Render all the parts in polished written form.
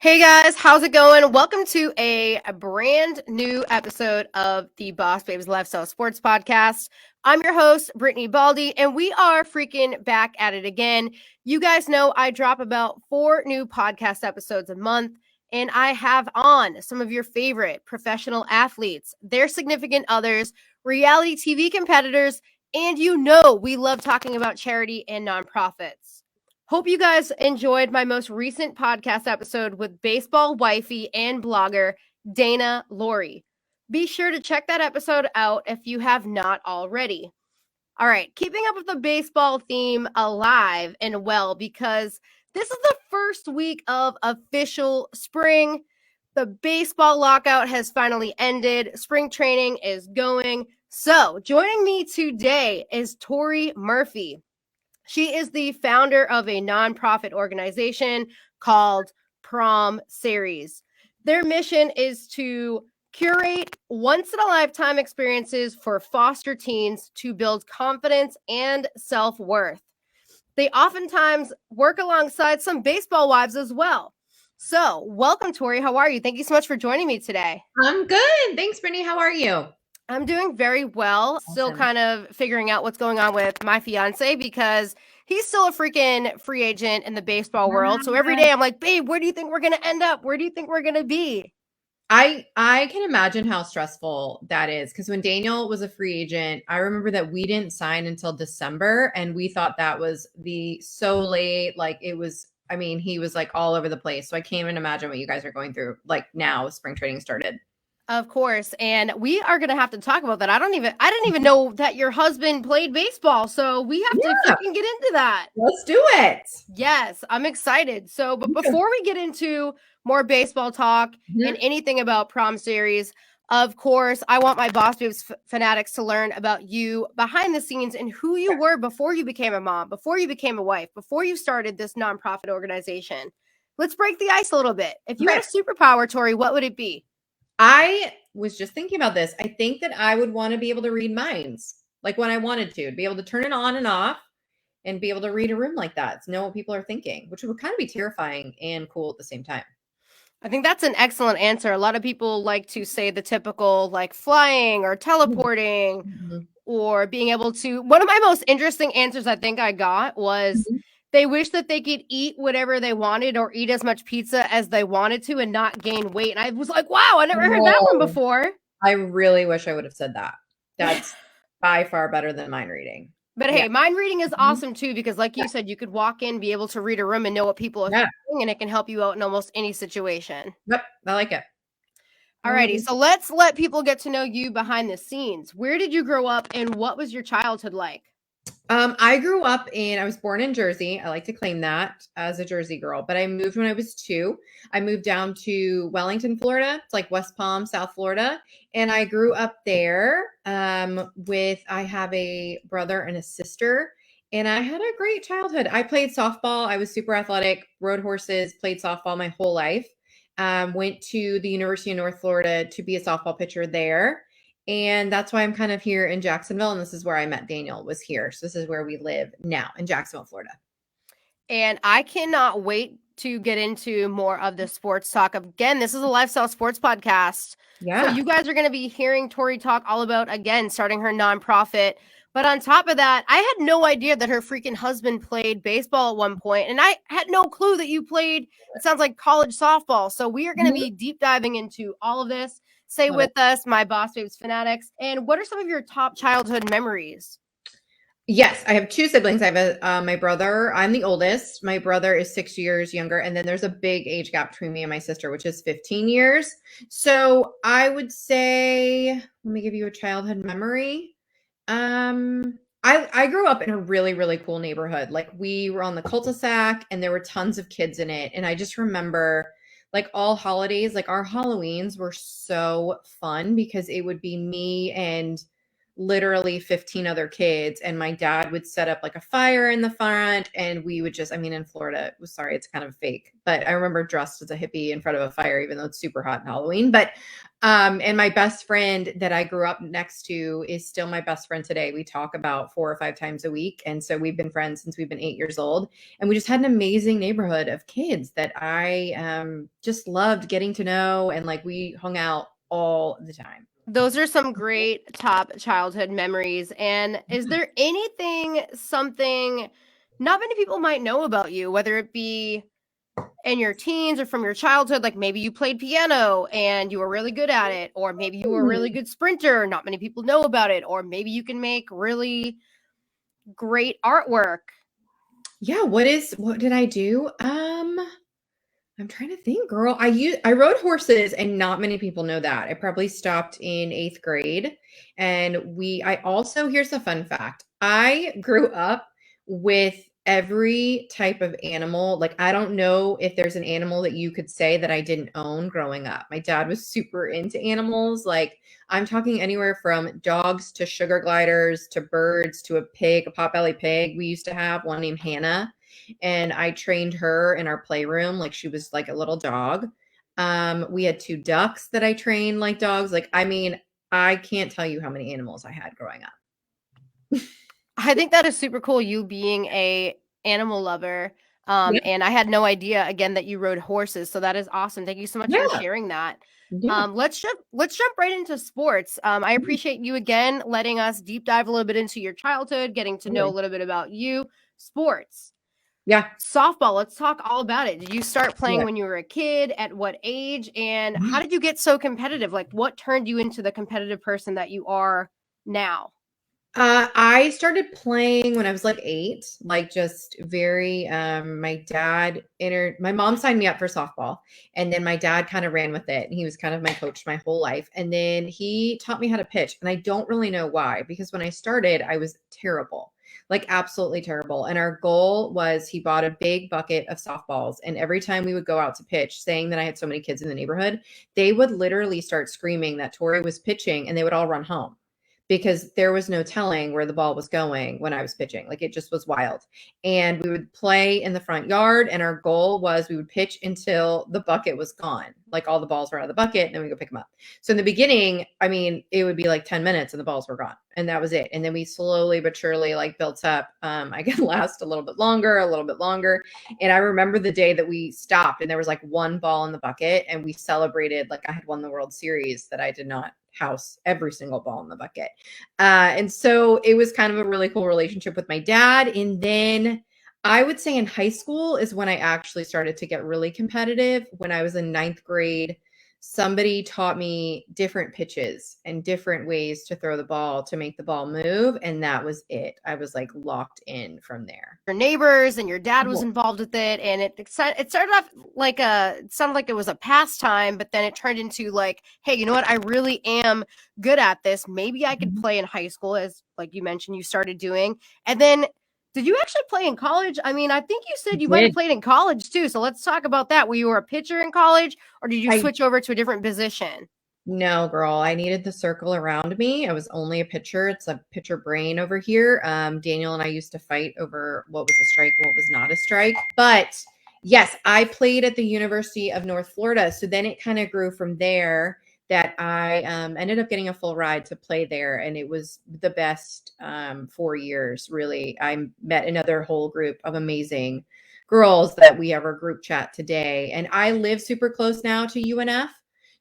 Hey guys, how's it going? Welcome to a brand new episode of the BosBabes Lifestyle Sports Podcast. I'm your host, Brittany Baldi, and we are freaking back at it again. You guys know I drop about 4 new podcast episodes a month, and I have on some of your favorite professional athletes, their significant others, reality TV competitors, and you know we love talking about charity and nonprofits. Hope you guys enjoyed my most recent podcast episode with baseball wifey and blogger Dana Laurie. Be sure to check that episode out if you have not already. All right, keeping up with the baseball theme alive and well because this is the first week of official spring. The baseball lockout has finally ended. Spring training is going. So, joining me today is Tori Murphy. She is the founder of a nonprofit organization called Prom Series. Their mission is to curate once-in-a-lifetime experiences for foster teens to build confidence and self-worth. They oftentimes work alongside some baseball wives as well. So, welcome, Tori. How are you? Thank you so much for joining me today. I'm good. Thanks, Brittany. How are you? I'm doing very well. Still Awesome. kind of figuring out what's going on with my fiance because he's still a freaking free agent in the baseball world. So every day I'm like, babe, where do you think we're going to end up? Where do you think we're going to be? I can imagine how stressful that is because when Daniel was a free agent, I remember that we didn't sign until December and we thought that was so late. Like it was, I mean, he was like all over the place. So I can't even imagine what you guys are going through like now spring training started. Of course. And we are going to have to talk about that. I didn't even know that your husband played baseball. So we have to freaking get into that. Let's do it. Yes, I'm excited. So, but before we get into more baseball talk and anything about Prom Series, of course, I want my BosBabes fanatics to learn about you behind the scenes and who you were before you became a mom, before you became a wife, before you started this nonprofit organization. Let's break the ice a little bit. If you had a superpower, Tori, what would it be? I was just thinking about this. I think that I would want to be able to read minds, like when I wanted to be able to turn it on and off and be able to read a room like that, to know what people are thinking, which would kind of be terrifying and cool at the same time. I think that's an excellent answer. A lot of people like to say the typical like flying or teleporting or being able to. One of my most interesting answers I think I got was they wish that they could eat whatever they wanted or eat as much pizza as they wanted to and not gain weight. And I was like, wow, I never heard that one before. I really wish I would have said that. That's by far better than mind reading. But hey, mind reading is awesome too, because like you said, you could walk in, be able to read a room and know what people are thinking, and it can help you out in almost any situation. Yep, I like it. Alrighty, so let's let people get to know you behind the scenes. Where did you grow up and what was your childhood like? I grew up I was born in Jersey. I like to claim that as a Jersey girl, but I moved when I was 2. I moved down to Wellington, Florida. It's like West Palm, South Florida. And I grew up there I have a brother and a sister. And I had a great childhood. I played softball. I was super athletic, rode horses, played softball my whole life. Went to the University of North Florida to be a softball pitcher there. And that's why I'm kind of here in Jacksonville. And this is where I met Daniel, was here. So this is where we live now in Jacksonville, Florida. And I cannot wait to get into more of the sports talk. Again, this is a lifestyle sports podcast. Yeah. So you guys are going to be hearing Tori talk all about, again, starting her nonprofit. But on top of that, I had no idea that her freaking husband played baseball at one point. And I had no clue that you played, it sounds like college softball. So we are going to be deep diving into all of this. Stay with us, my BosBabes fanatics. And what are some of your top childhood memories? Yes, I have 2 siblings. I have my brother. I'm the oldest. My brother is 6 years younger. And then there's a big age gap between me and my sister, which is 15 years. So I would say, let me give you a childhood memory. I grew up in a really, really cool neighborhood. Like we were on the cul-de-sac and there were tons of kids in it. And I just remember like all holidays, like our Halloweens were so fun because it would be me and literally 15 other kids, and my dad would set up like a fire in the front, and we would just, I mean, in Florida, sorry, it's kind of fake, but I remember dressed as a hippie in front of a fire, even though it's super hot in Halloween. But and my best friend that I grew up next to is still my best friend today. We talk about 4 or 5 times a week, and so we've been friends since we've been 8 years old, and we just had an amazing neighborhood of kids that I just loved getting to know, and like we hung out all the time. Those are some great top childhood memories. And is there something not many people might know about you, whether it be in your teens or from your childhood? Like maybe you played piano and you were really good at it, or maybe you were a really good sprinter, not many people know about it, or maybe you can make really great artwork. Yeah, what did I do? I'm trying to think, girl. I rode horses, and not many people know that. I probably stopped in 8th grade. And I also, here's a fun fact. I grew up with every type of animal. Like, I don't know if there's an animal that you could say that I didn't own growing up. My dad was super into animals. Like, I'm talking anywhere from dogs to sugar gliders to birds to a pig, a potbelly pig. We used to have one named Hannah, and I trained her in our playroom like she was like a little dog. We had 2 ducks that I trained like dogs. Like, I mean, I can't tell you how many animals I had growing up. I think that is super cool, you being a animal lover. Yeah. And I had no idea again that you rode horses. So that is awesome. Thank you so much for Yeah. sharing that. Yeah. Let's jump right into sports. I appreciate you again letting us deep dive a little bit into your childhood, getting to know a little bit about you. Sports. Yeah. Softball, let's talk all about it. Did you start playing Yeah. when you were a kid? At what age? And how did you get so competitive? Like, what turned you into the competitive person that you are now? I started playing when I was like 8, like just very, my mom signed me up for softball, and then my dad kind of ran with it, and he was kind of my coach my whole life. And then he taught me how to pitch, and I don't really know why, because when I started, I was terrible, like absolutely terrible. And our goal was, he bought a big bucket of softballs, and every time we would go out to pitch, saying that I had so many kids in the neighborhood, they would literally start screaming that Tori was pitching, and they would all run home, because there was no telling where the ball was going when I was pitching. Like, it just was wild. And we would play in the front yard, and our goal was we would pitch until the bucket was gone. Like, all the balls were out of the bucket, and then we go pick them up. So in the beginning, I mean, it would be like 10 minutes and the balls were gone. And that was it. And then we slowly but surely like built up. I could last a little bit longer, a little bit longer. And I remember the day that we stopped and there was like 1 ball in the bucket, and we celebrated like I had won the World Series, that I did not house every single ball in the bucket. And so it was kind of a really cool relationship with my dad. And then I would say in high school is when I actually started to get really competitive. When I was in 9th grade, somebody taught me different pitches and different ways to throw the ball to make the ball move. And that was it. I was like locked in from there. Your neighbors and your dad was involved with it, and it started off like it sounded like it was a pastime, but then it turned into like, hey, you know what, I really am good at this, maybe I could play in high school, as like you mentioned you started doing. And then did you actually play in college? I mean, I think you said you might have played in college too, so let's talk about that. Were you a pitcher in college, or did you switch over to a different position? No, girl, I needed the circle around me. I was only a pitcher. It's a pitcher brain over here. Daniel and I used to fight over what was a strike and what was not a strike. But yes, I played at the University of North Florida. So then it kind of grew from there, that I ended up getting a full ride to play there. And it was the best 4 years, really. I met another whole group of amazing girls that we have our group chat today. And I live super close now to UNF.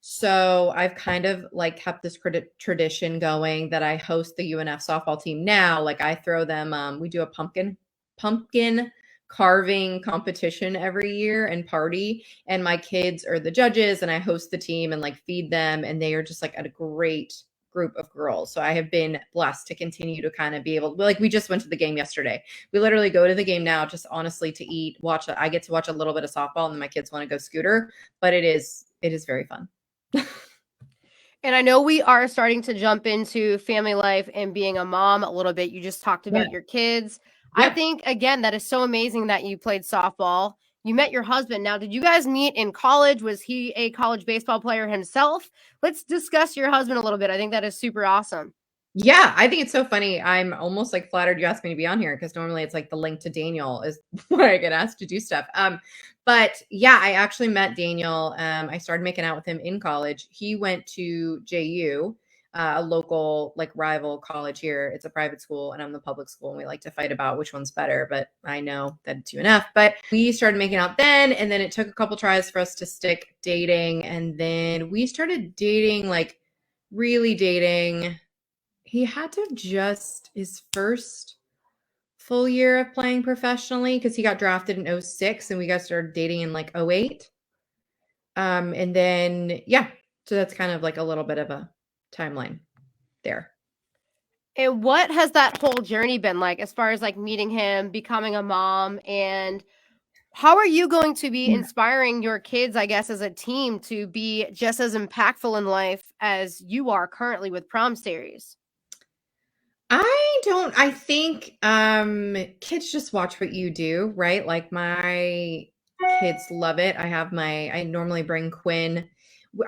So I've kind of like kept this tradition going, that I host the UNF softball team now. Like, I throw them, we do a pumpkin carving competition every year and party. And my kids are the judges, and I host the team and like feed them. And they are just like a great group of girls. So I have been blessed to continue to kind of be able, like, we just went to the game yesterday. We literally go to the game now, just honestly to eat, I get to watch a little bit of softball, and then my kids want to go scooter, but it is very fun. And I know we are starting to jump into family life and being a mom a little bit. You just talked about your kids. I think, again, that is so amazing that you played softball. You met your husband. Now, did you guys meet in college? Was he a college baseball player himself? Let's discuss your husband a little bit. I think that is super awesome. Yeah, I think it's so funny. I'm almost like flattered you asked me to be on here because normally it's like the link to Daniel is where I get asked to do stuff. But yeah, I actually met Daniel. I started making out with him in college. He went to JU, a local like rival college here. It's a private school and I'm the public school, and we like to fight about which one's better, but I know that it's UNF. But we started making out then, and then it took a couple tries for us to stick dating, and then we started dating, like really dating. He had to have just his first full year of playing professionally because he got drafted in 06 and we got started dating in like 08. And then, yeah, so that's kind of like a little bit of a timeline there. And what has that whole journey been like as far as like meeting him, becoming a mom, and how are you going to be inspiring your kids, I guess, as a team to be just as impactful in life as you are currently with Prom Series? I think kids just watch what you do, right? Like my kids love it. I normally bring Quinn.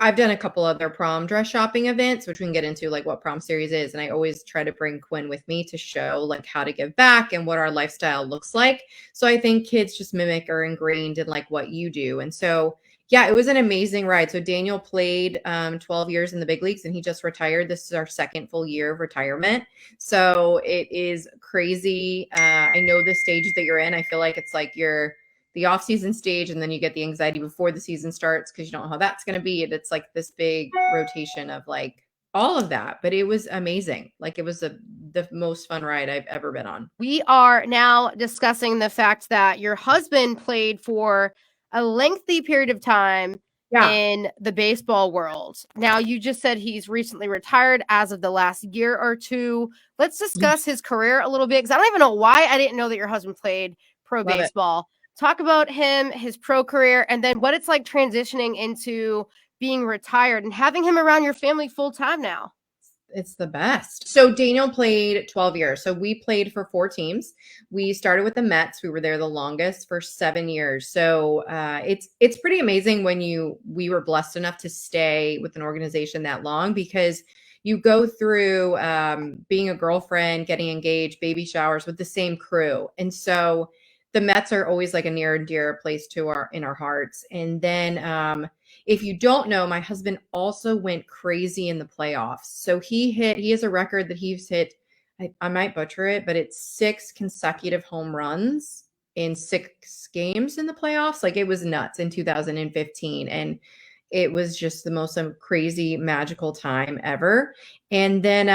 I've done a couple other prom dress shopping events, which we can get into like what Prom Series is, and I always try to bring Quinn with me to show like how to give back and what our lifestyle looks like. So I think kids just mimic or ingrained in like what you do. And so yeah, it was an amazing ride. So Daniel played 12 years in the big leagues and he just retired. This is our second full year of retirement. So it is crazy. I know the stage that you're in. I feel like it's like you're the off-season stage, and then you get the anxiety before the season starts because you don't know how that's going to be. And it's like this big rotation of like all of that. But it was amazing. Like it was the most fun ride I've ever been on. We are now discussing the fact that your husband played for a lengthy period of time Yeah. in the baseball world. Now, you just said he's recently retired as of the last year or two. Let's discuss his career a little bit because I don't even know why I didn't know that your husband played pro Love it. baseball. Talk about him, his pro career, and then what it's like transitioning into being retired and having him around your family full time now. It's the best. So Daniel played 12 years. So we played for 4 teams. We started with the Mets. We were there the longest for 7 years. So it's pretty amazing when we were blessed enough to stay with an organization that long, because you go through being a girlfriend, getting engaged, baby showers with the same crew. And so the Mets are always like a near and dear place to in our hearts. And then if you don't know, my husband also went crazy in the playoffs. So he has a record that he's hit, I might butcher it, but it's 6 consecutive home runs in 6 games in the playoffs. Like it was nuts in 2015. And it was just the most crazy, magical time ever. And then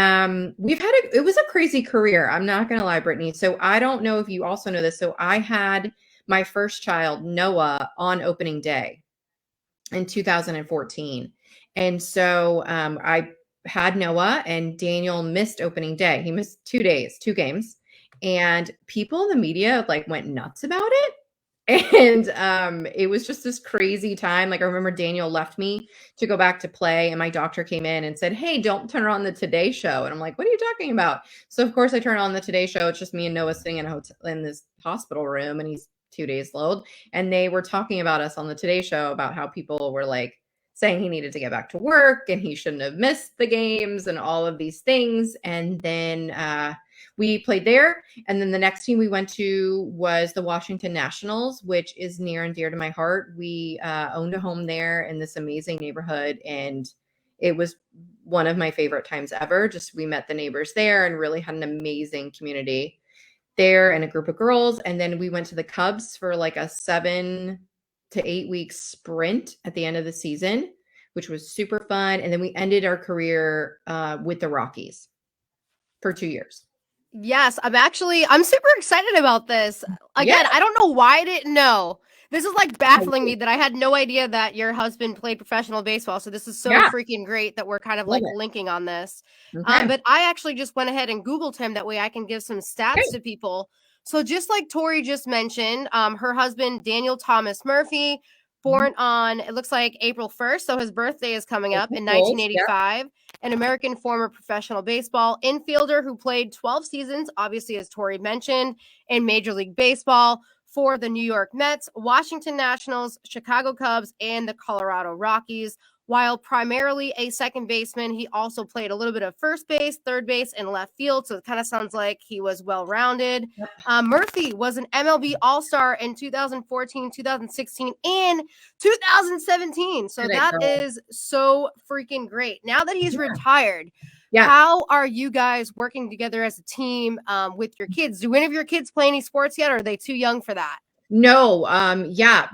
it was a crazy career. I'm not going to lie, Brittany. So I don't know if you also know this. So I had my first child, Noah, on opening day in 2014. And so I had Noah, and Daniel missed opening day. He missed 2 days, 2 games. And people in the media like went nuts about it. And it was just this crazy time. Like I remember Daniel left me to go back to play, and my doctor came in and said, "Hey, don't turn on the Today Show." And I'm like, "What are you talking about?" So of course I turn on the Today Show. It's just me and Noah sitting in this hospital room, and he's 2 days old. And they were talking about us on the Today Show about how people were like saying he needed to get back to work and he shouldn't have missed the games and all of these things. And then we played there. And then the next team we went to was the Washington Nationals, which is near and dear to my heart. We owned a home there in this amazing neighborhood, and it was one of my favorite times ever. Just we met the neighbors there and really had an amazing community there and a group of girls. And then we went to the Cubs for like a 7 to 8 week sprint at the end of the season, which was super fun. And then we ended our career with the Rockies for 2 years. Yes, I'm super excited about this. Again, Yeah. I don't know why I didn't know. This is like baffling me that I had no idea that your husband played professional baseball. So this is so Yeah. freaking great that we're kind of Love like it. linking on this. Okay. But I actually just went ahead and Googled him. That way I can give some stats to people. So just like Tori just mentioned, her husband, Daniel Thomas Murphy, born on, it looks like April 1st. So his birthday is coming up in 1985. An American former professional baseball infielder who played 12 seasons, obviously, as Tori mentioned, in Major League Baseball for the New York Mets, Washington Nationals, Chicago Cubs, and the Colorado Rockies. While primarily a second baseman, he also played a little bit of first base, third base, and left field. So it kind of sounds like he was well-rounded. Murphy was an MLB All-Star in 2014, 2016, and 2017. So that is so freaking great. Now that he's retired, how are you guys working together as a team with your kids? Do any of your kids play any sports yet, or are they too young for that? No,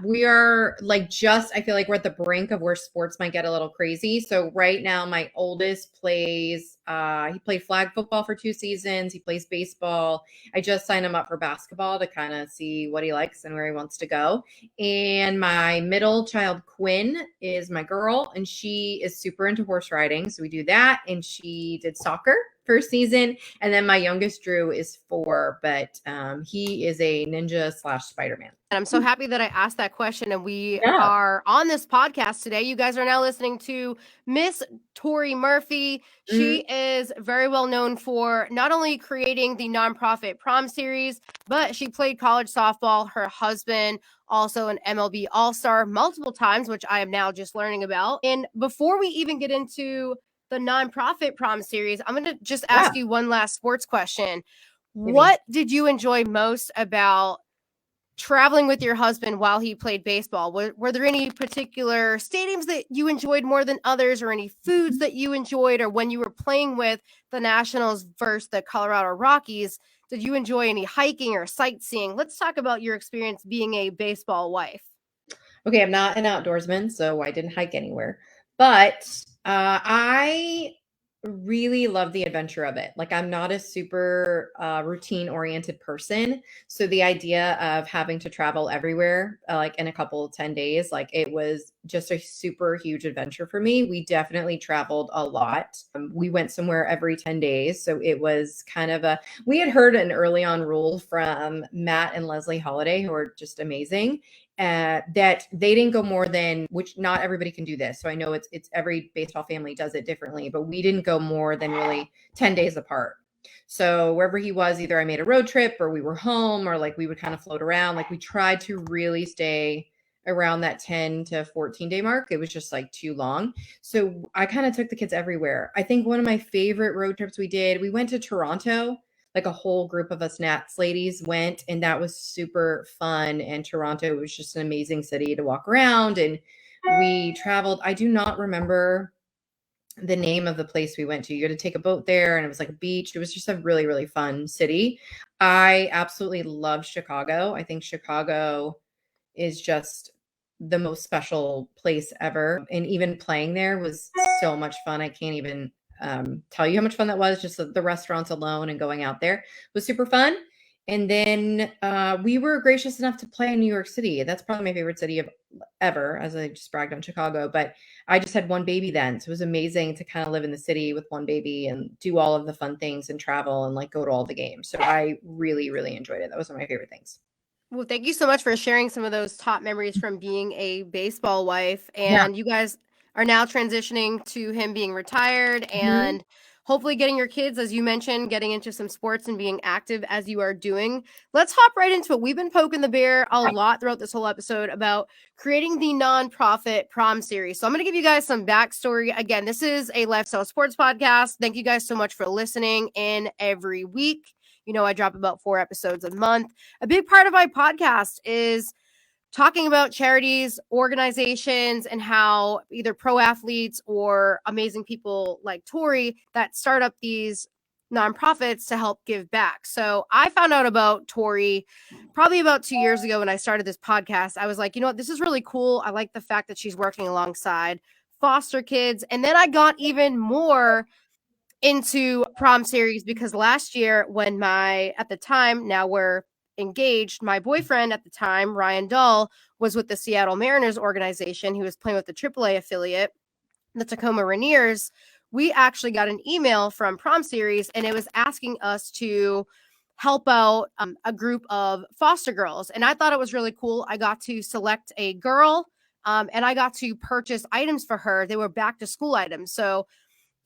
we are like I feel like we're at the brink of where sports might get a little crazy. So right now my oldest plays, he played flag football for 2 seasons. He plays baseball. I just signed him up for basketball to kind of see what he likes and where he wants to go. And my middle child, Quinn, is my girl, and she is super into horse riding. So we do that. And she did soccer first season. And then my youngest, Drew, is 4, but he is a ninja / Spider-Man. And I'm so happy that I asked that question. And we are on this podcast today. You guys are now listening to Miss Tori Murphy. She is very well known for not only creating the nonprofit Prom Series, but she played college softball. Her husband, also an MLB All-Star multiple times, which I am now just learning about. And before we even get into the nonprofit Prom Series, I'm going to just ask you one last sports question. What did you enjoy most about traveling with your husband while he played baseball? Were there any particular stadiums that you enjoyed more than others, or any foods that you enjoyed, or when you were playing with the Nationals versus the Colorado Rockies, did you enjoy any hiking or sightseeing? Let's talk about your experience being a baseball wife. Okay, I'm not an outdoorsman, so I didn't hike anywhere, but I really love the adventure of it. Like, I'm not a super routine oriented person. So the idea of having to travel everywhere, like in a couple of 10 days, like it was just a super huge adventure for me. We definitely traveled a lot. We went somewhere every 10 days. So it was kind of we had heard an early on rule from Matt and Leslie Holiday, who are just amazing. That they didn't go more than, which not everybody can do this. So I know it's every baseball family does it differently, but we didn't go more than really 10 days apart. So wherever he was, either I made a road trip or we were home, or like we would kind of float around. Like we tried to really stay around that 10 to 14 day mark. It was just like too long. So I kind of took the kids everywhere. I think one of my favorite road trips we went to Toronto. Like a whole group of us Nats ladies went, and that was super fun. And Toronto was just an amazing city to walk around. And we traveled. I do not remember the name of the place we went to. You had to take a boat there, and it was like a beach. It was just a really, really fun city. I absolutely love Chicago. I think Chicago is just the most special place ever. And even playing there was so much fun. I can't even tell you how much fun that was. Just the restaurants alone and going out there was super fun. And then we were gracious enough to play in New York City. That's probably my favorite city ever, as I just bragged on Chicago. But I just had one baby then. So it was amazing to kind of live in the city with one baby and do all of the fun things and travel and like go to all the games. So I really, really enjoyed it. That was one of my favorite things. Well, thank you so much for sharing some of those top memories from being a baseball wife. And you guys are now transitioning to him being retired and hopefully getting your kids, as you mentioned, getting into some sports and being active as you are doing. Let's hop right into it. We've been poking the bear a lot throughout this whole episode about creating the nonprofit Prom Series. So I'm going to give you guys some backstory. Again, this is a lifestyle sports podcast. Thank you guys so much for listening in every week. You know, I drop about 4 episodes a month. A big part of my podcast is talking about charities, organizations, and how either pro athletes or amazing people like Tori that start up these nonprofits to help give back. So I found out about Tori probably about 2 years ago when I started this podcast. I was like, you know what, this is really cool. I like the fact that she's working alongside foster kids. And then I got even more into Prom Series because last year when at the time, now we're engaged, my boyfriend at the time, Ryan Dahl, was with the Seattle Mariners organization. He was playing with the AAA affiliate, the Tacoma Rainiers. We actually got an email from Prom Series, and it was asking us to help out a group of foster girls. And I thought it was really cool. I got to select a girl, and I got to purchase items for her. They were back to school items. So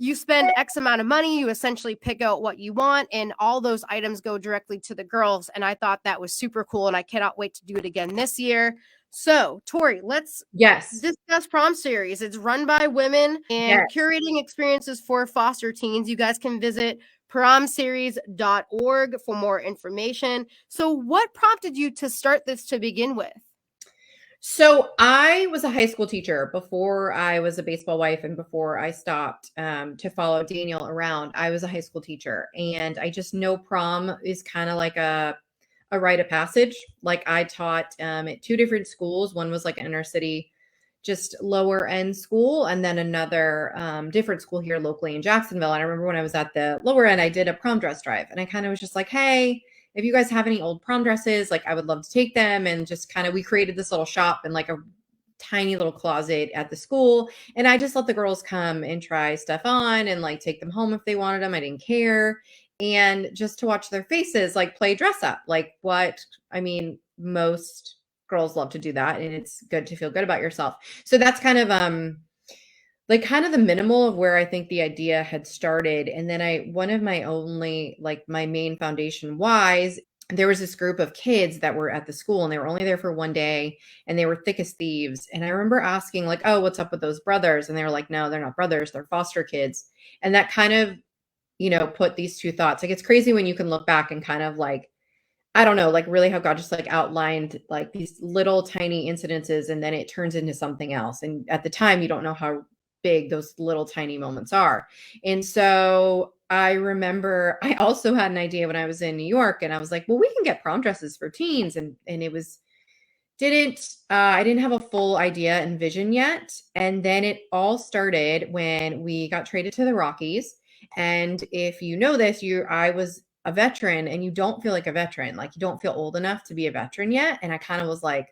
you spend X amount of money, you essentially pick out what you want, and all those items go directly to the girls. And I thought that was super cool, and I cannot wait to do it again this year. So, Tori, let's Yes. discuss Prom Series. It's run by women and Yes. curating experiences for foster teens. You guys can visit promseries.org for more information. So, what prompted you to start this to begin with? So I was a high school teacher before I was a baseball wife and before I stopped to follow Daniel around. I was a high school teacher, and I just know prom is kind of like a rite of passage. Like I taught at two different schools. One was like an inner city, just lower end school, and then another different school here locally in Jacksonville. And I remember when I was at the lower end, I did a prom dress drive, and I kind of was just like, hey, if you guys have any old prom dresses, like I would love to take them. And just kind of, we created this little shop in like a tiny little closet at the school. And I just let the girls come and try stuff on and like take them home if they wanted them. I didn't care. And just to watch their faces, like play dress up, like what, I mean, most girls love to do that. And it's good to feel good about yourself. So that's kind of, like kind of the minimal of where I think the idea had started. And then one of my only, like my main foundation whys, there was this group of kids that were at the school and they were only there for one day and they were thick as thieves. And I remember asking like, oh, what's up with those brothers? And they were like, no, they're not brothers. They're foster kids. And that kind of, put these two thoughts. Like it's crazy when you can look back and kind of like, I don't know, like really how God just like outlined like these little tiny incidences and then it turns into something else. And at the time, you don't know how big those little tiny moments are. And so I remember I also had an idea when I was in New York and I was like, well, we can get prom dresses for teens. And it was, I didn't have a full idea and vision yet. And then it all started when we got traded to the Rockies. And if you know this, I was a veteran and you don't feel like a veteran. Like you don't feel old enough to be a veteran yet. And I kind of was like,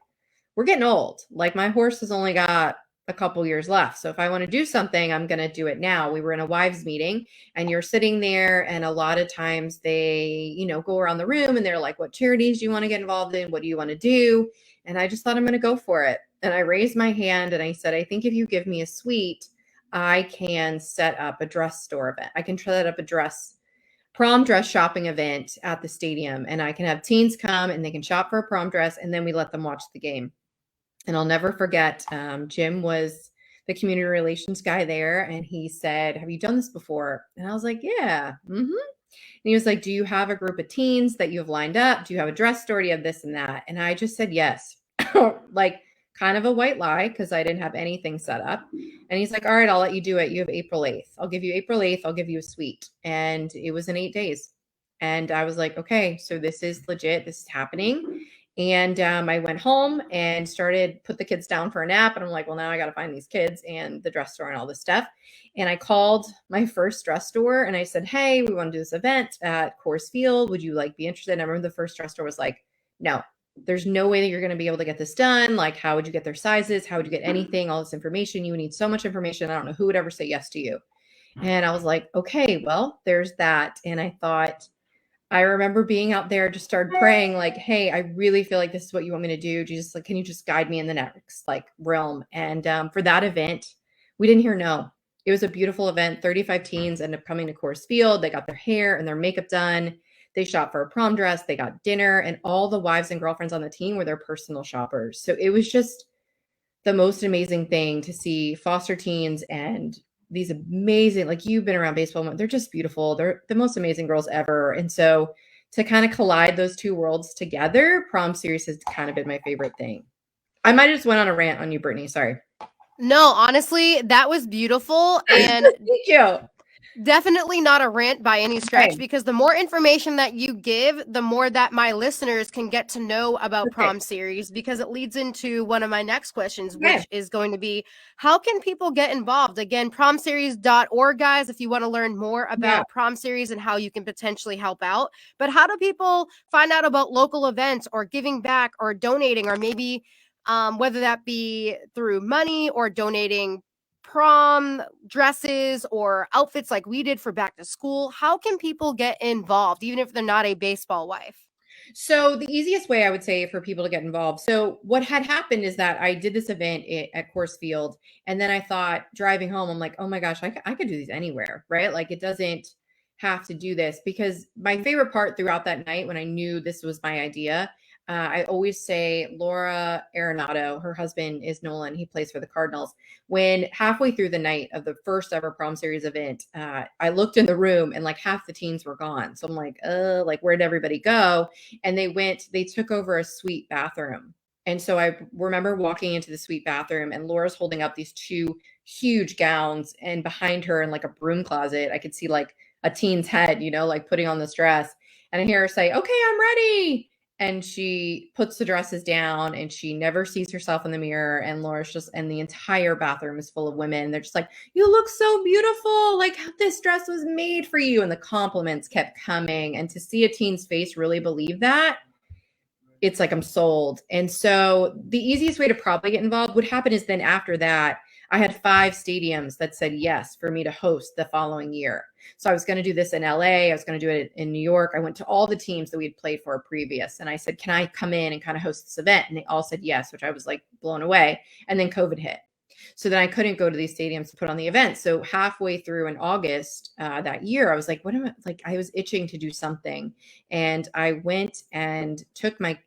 we're getting old. Like my horse has only got a couple years left. So if I want to do something, I'm going to do it now. We were in a wives meeting and you're sitting there and a lot of times they, go around the room and they're like, what charities do you want to get involved in? What do you want to do? And I just thought I'm going to go for it. And I raised my hand and I said, I think if you give me a suite, I can set up a dress store event. I can set up a prom dress shopping event at the stadium and I can have teens come and they can shop for a prom dress and then we let them watch the game. And I'll never forget, Jim was the community relations guy there. And he said, have you done this before? And I was like, yeah. Mm-hmm. And he was like, do you have a group of teens that you have lined up? Do you have a dress store? Do you have this and that? And I just said, yes, like kind of a white lie because I didn't have anything set up. And he's like, all right, I'll let you do it. You have April 8th. I'll give you April 8th. I'll give you a suite. And it was in 8 days. And I was like, okay, so this is legit. This is happening. And I went home and put the kids down for a nap. And I'm like, well, now I got to find these kids and the dress store and all this stuff. And I called my first dress store and I said, hey, we want to do this event at Coors Field. Would you be interested? And I remember the first dress store was like, no, there's no way that you're going to be able to get this done. Like, how would you get their sizes? How would you get anything? All this information. You would need so much information. I don't know who would ever say yes to you. And I was like, okay, well, there's that. And I remember being out there, just started praying like, hey, I really feel like this is what you want me to do. Jesus, like, can you just guide me in the next realm? And for that event, we didn't hear no. It was a beautiful event. 35 teens ended up coming to Coors Field. They got their hair and their makeup done. They shopped for a prom dress. They got dinner, and all the wives and girlfriends on the team were their personal shoppers. So it was just the most amazing thing to see foster teens and these amazing, like you've been around baseball, they're just beautiful. They're the most amazing girls ever. And so to kind of collide those two worlds together, Prom Series has kind of been my favorite thing. I might have just went on a rant on you, Brittany. Sorry. No, honestly, that was beautiful. And thank you. Definitely not a rant by any stretch, Okay. because the more information that you give, the more that my listeners can get to know about Prom Series, because it leads into one of my next questions, which is going to be, how can people get involved? Again, promseries.org, guys, if you want to learn more about Prom Series and how you can potentially help out. But how do people find out about local events or giving back or donating, or maybe whether that be through money or donating prom dresses or outfits like we did for back to school? How can people get involved, even if they're not a baseball wife? So the easiest way I would say for people to get involved. So what had happened is that I did this event at Coors Field, and then I thought driving home, I'm like, oh my gosh, I could do these anywhere, right? Like it doesn't have to do this, because my favorite part throughout that night when I knew this was my idea, I always say Laura Arenado, her husband is Nolan. He plays for the Cardinals. When halfway through the night of the first ever Prom Series event, I looked in the room and like half the teens were gone. So I'm like, where'd everybody go? And they took over a suite bathroom. And so I remember walking into the suite bathroom and Laura's holding up these two huge gowns, and behind her in like a broom closet, I could see like a teen's head, like putting on this dress. And I hear her say, "Okay, I'm ready." And she puts the dresses down and she never sees herself in the mirror. And and the entire bathroom is full of women. They're just like, "You look so beautiful. Like, this dress was made for you." And the compliments kept coming. And to see a teen's face really believe that, it's like, I'm sold. And so the easiest way to probably get involved, what happened is then after that, I had 5 stadiums that said yes for me to host the following year. So I was going to do this in LA. I was going to do it in New York. I went to all the teams that we had played for previous. And I said, "Can I come in and kind of host this event?" And they all said yes, which I was like blown away. And then COVID hit. So then I couldn't go to these stadiums to put on the event. So halfway through in August that year, I was like, I was itching to do something. And I went and took my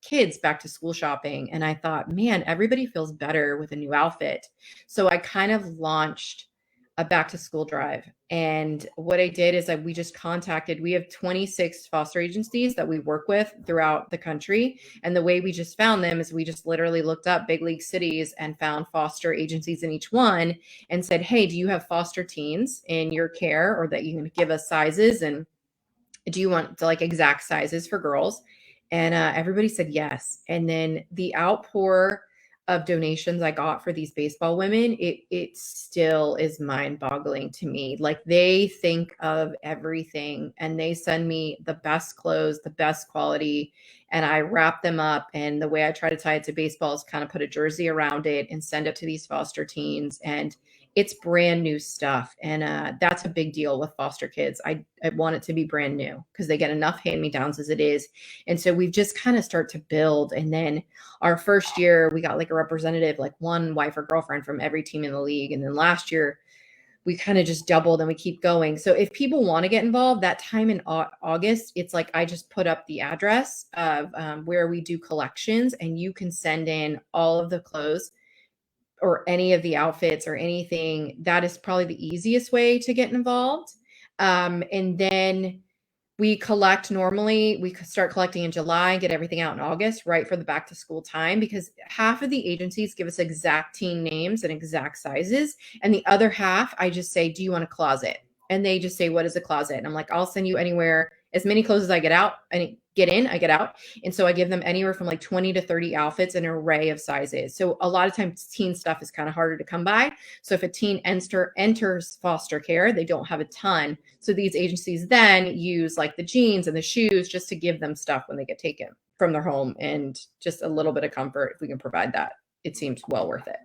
kids back to school shopping. And I thought, man, everybody feels better with a new outfit. So I kind of launched a back to school drive. And what I did is we have 26 foster agencies that we work with throughout the country. And the way we just found them is we just literally looked up big league cities and found foster agencies in each one and said, "Hey, do you have foster teens in your care, or that you can give us sizes? And do you want exact sizes for girls?" And everybody said yes. And then the outpour of donations I got for these baseball women, it still is mind-boggling to me. Like, they think of everything and they send me the best clothes, the best quality, and I wrap them up. And the way I try to tie it to baseball is kind of put a jersey around it and send it to these foster teens. And it's brand new stuff. And that's a big deal with foster kids. I want it to be brand new because they get enough hand-me-downs as it is. And so we've just kind of start to build. And then our first year, we got like a representative, like one wife or girlfriend from every team in the league. And then last year, we kind of just doubled and we keep going. So if people want to get involved, that time in August, it's like I just put up the address of where we do collections, and you can send in all of the clothes or any of the outfits or anything. That is probably the easiest way to get involved. And then we start collecting in July and get everything out in August, right for the back to school time, because half of the agencies give us exact teen names and exact sizes. And the other half, I just say, "Do you want a closet?" And they just say, "What is a closet?" And I'm like, "I'll send you anywhere, as many clothes as I get out and get in, I get out." And so I give them anywhere from like 20 to 30 outfits, an array of sizes. So a lot of times teen stuff is kind of harder to come by. So if a teen enters foster care, they don't have a ton. So these agencies then use like the jeans and the shoes just to give them stuff when they get taken from their home, and just a little bit of comfort. If we can provide that, it seems well worth it.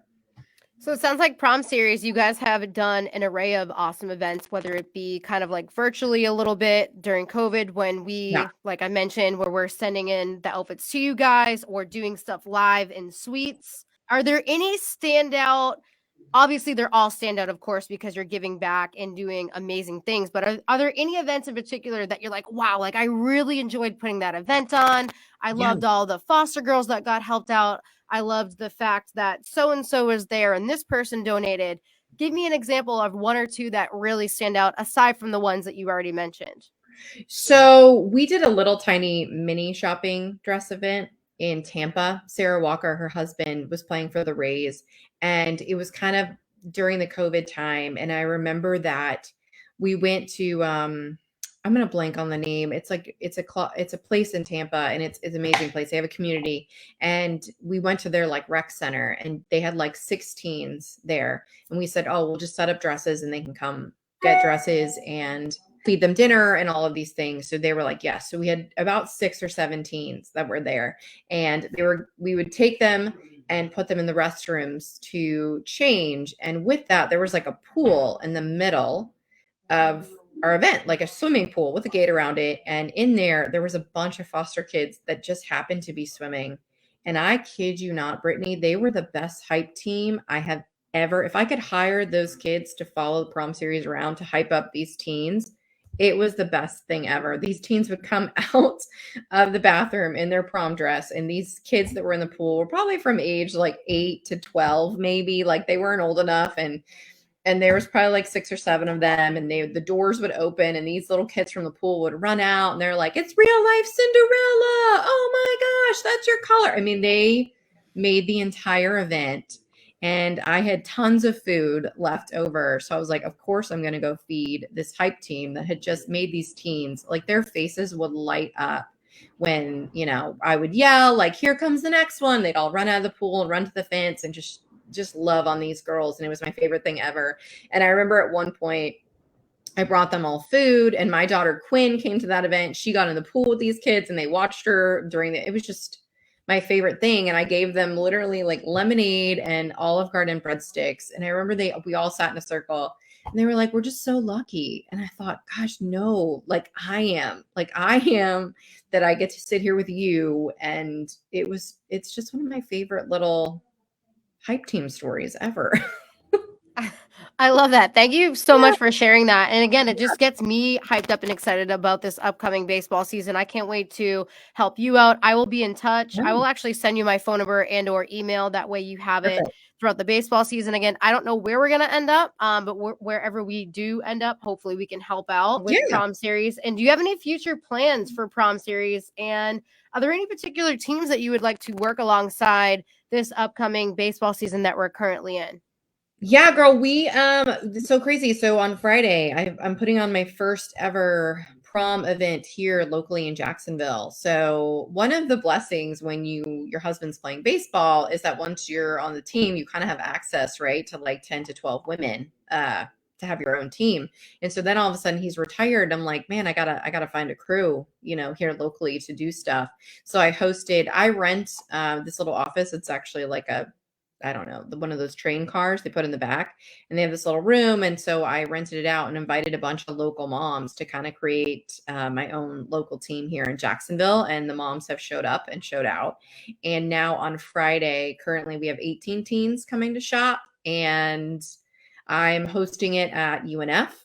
So it sounds like Prom Series, you guys have done an array of awesome events, whether it be kind of like virtually a little bit during COVID when like I mentioned, where we're sending in the outfits to you guys, or doing stuff live in suites. Are there any standout? Obviously, they're all standout, of course, because you're giving back and doing amazing things. But are there any events in particular that you're like, wow, like I really enjoyed putting that event on? I loved all the foster girls that got helped out. I loved the fact that so-and-so was there and this person donated. Give me an example of one or two that really stand out aside from the ones that you already mentioned. So we did a little tiny mini shopping dress event in Tampa. Sarah Walker, her husband, was playing for the Rays, and it was kind of during the COVID time. And I remember that we went to I'm gonna blank on the name. It's a place in Tampa, and it's an amazing place. They have a community, and we went to their like rec center, and they had like 6 teens there, and we said, "Oh, we'll just set up dresses, and they can come get dresses and feed them dinner and all of these things." So they were like, yes. So we had about 6 or 7 teens that were there, and we would take them and put them in the restrooms to change. And with that, there was like a pool in the middle of our event, like a swimming pool with a gate around it. And in there was a bunch of foster kids that just happened to be swimming. And I kid you not, Brittany, they were the best hype team I have ever. If I could hire those kids to follow the Prom Series around to hype up these teens, It was the best thing ever. These teens would come out of the bathroom in their prom dress, and these kids that were in the pool were probably from age like 8 to 12, maybe. Like they weren't old enough, and there was probably like 6 or 7 of them, and the doors would open, and these little kids from the pool would run out, and they're like, "It's real life Cinderella! Oh my gosh, that's your color!" I mean, they made the entire event, and I had tons of food left over, so I was like, "Of course, I'm going to go feed this hype team that had just made these teens like their faces would light up." When, I would yell like, "Here comes the next one." They'd all run out of the pool and run to the fence and just love on these girls. And it was my favorite thing ever. And I remember at one point I brought them all food, and my daughter Quinn came to that event. She got in the pool with these kids and they watched her it was just my favorite thing. And I gave them literally like lemonade and Olive Garden breadsticks. And I remember we all sat in a circle and they were like, "We're just so lucky." And I thought, gosh, no, like I am that I get to sit here with you. And it's just one of my favorite little hype team stories ever. I love that. Thank you so Yeah. much for sharing that. And again, it just gets me hyped up and excited about this upcoming baseball season. I can't wait to help you out. I will be in touch. I Yeah. will actually send you my phone number and or email. That way you have it Perfect. throughout the baseball season. Again, I don't know where we're going to end up, but wherever we do end up, hopefully we can help out with Yeah. Prom Series. And do you have any future plans for Prom Series? And are there any particular teams that you would like to work alongside this upcoming baseball season that we're currently in? Yeah, girl, it's so crazy. So on Friday, I'm putting on my first ever prom event here locally in Jacksonville. So one of the blessings when your husband's playing baseball is that once you're on the team, you kind of have access, right, to like 10 to 12 women to have your own team. And so then all of a sudden he's retired. I'm like, man, I gotta find a crew, here locally to do stuff. So I rent this little office. It's actually like I don't know, one of those train cars they put in the back, and they have this little room. And so I rented it out and invited a bunch of local moms to kind of create my own local team here in Jacksonville. And the moms have showed up and showed out. And now on Friday, currently we have 18 teens coming to shop, and I'm hosting it at UNF.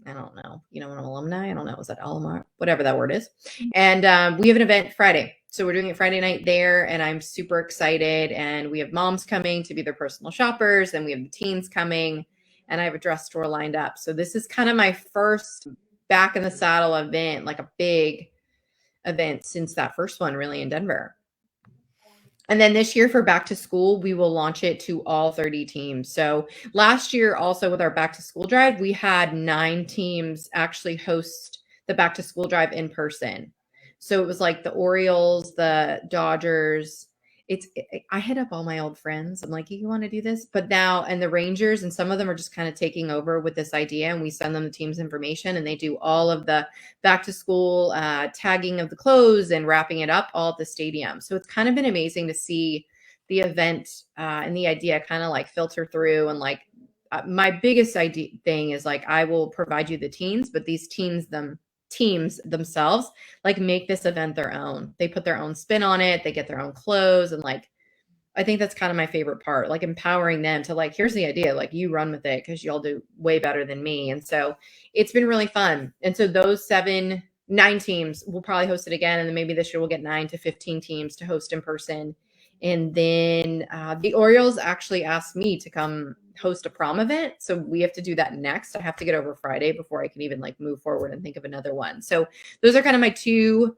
I don't know, an alumni. I don't know. Is that alumni? Whatever that word is. And we have an event Friday. So we're doing it Friday night there, and I'm super excited. And we have moms coming to be their personal shoppers, and we have the teens coming, and I have a dress store lined up. So this is kind of my first back in the saddle event, like a big event since that first one really in Denver. And then this year for back to school, we will launch it to all 30 teams. So last year, also with our back to school drive, we had 9 teams actually host the back to school drive in person. So it was like the Orioles, the Dodgers. I hit up all my old friends. I'm like, "You want to do this?" But now, and the Rangers, and some of them are just kind of taking over with this idea. And we send them the team's information, and they do all of the back to school tagging of the clothes and wrapping it up all at the stadium. So it's kind of been amazing to see the event and the idea kind of like filter through. And like my biggest idea thing is like, I will provide you the teens, but these teams themselves like make this event their own. They put their own spin on it. They get their own clothes. And like, I think that's kind of my favorite part, like empowering them to like, here's the idea, like you run with it because y'all do way better than me. And so it's been really fun. And so those 9 teams will probably host it again. And then maybe this year we'll get 9 to 15 teams to host in person. And then the Orioles actually asked me to come host a prom event. So we have to do that next. I have to get over Friday before I can even like move forward and think of another one. So those are kind of my 2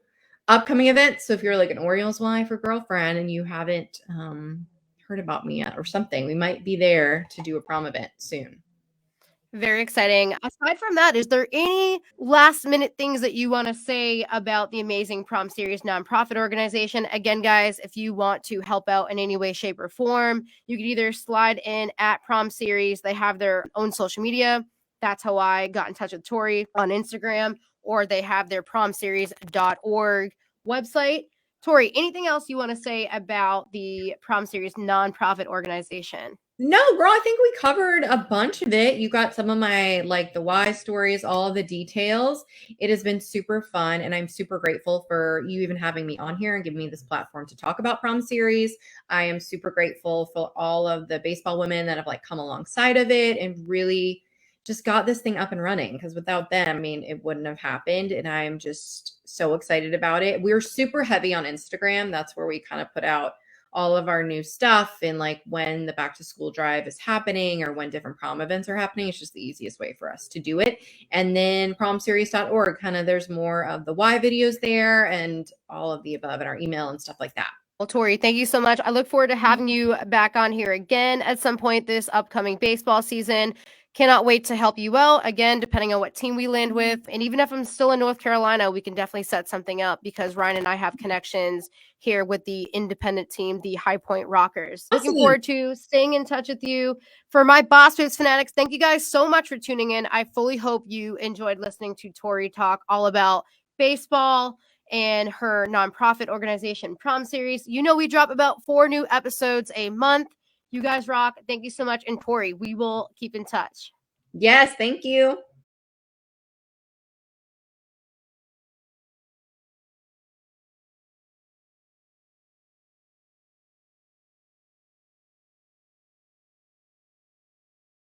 upcoming events. So if you're like an Orioles wife or girlfriend and you haven't heard about me yet or something, we might be there to do a prom event soon. Very exciting. Aside from that, is there any last minute things that you want to say about the amazing Prom Series nonprofit organization? Again, guys, if you want to help out in any way, shape, or form, you could either slide in at Prom Series. They have their own social media. That's how I got in touch with Tori on Instagram, or they have their promseries.org website. Tori, anything else you want to say about the Prom Series nonprofit organization? No, girl, I think we covered a bunch of it. You got some of my like the why stories, all of the details. It has been super fun, and I'm super grateful for you even having me on here and giving me this platform to talk about Prom Series. I am super grateful for all of the baseball women that have like come alongside of it and really just got this thing up and running, because without them, I mean, it wouldn't have happened. And I'm just so excited about it. We're super heavy on Instagram. That's where we kind of put out all of our new stuff, and like when the back to school drive is happening or when different prom events are happening. It's just the easiest way for us to do it. And then promseries.org, kind of there's more of the why videos there and all of the above in our email and stuff like that. Well, Tori, thank you so much. I look forward to having you back on here again at some point this upcoming baseball season. Cannot wait to help you out again, depending on what team we land with. And even if I'm still in North Carolina, we can definitely set something up, because Ryan and I have connections here with the independent team, the High Point Rockers. Awesome. Looking forward to staying in touch with you. For my BosBabes fanatics, thank you guys so much for tuning in. I fully hope you enjoyed listening to Tori talk all about baseball and her nonprofit organization, Prom Series. You know, we drop about 4 new episodes a month. You guys rock. Thank you so much. And Tori, we will keep in touch. Yes, thank you.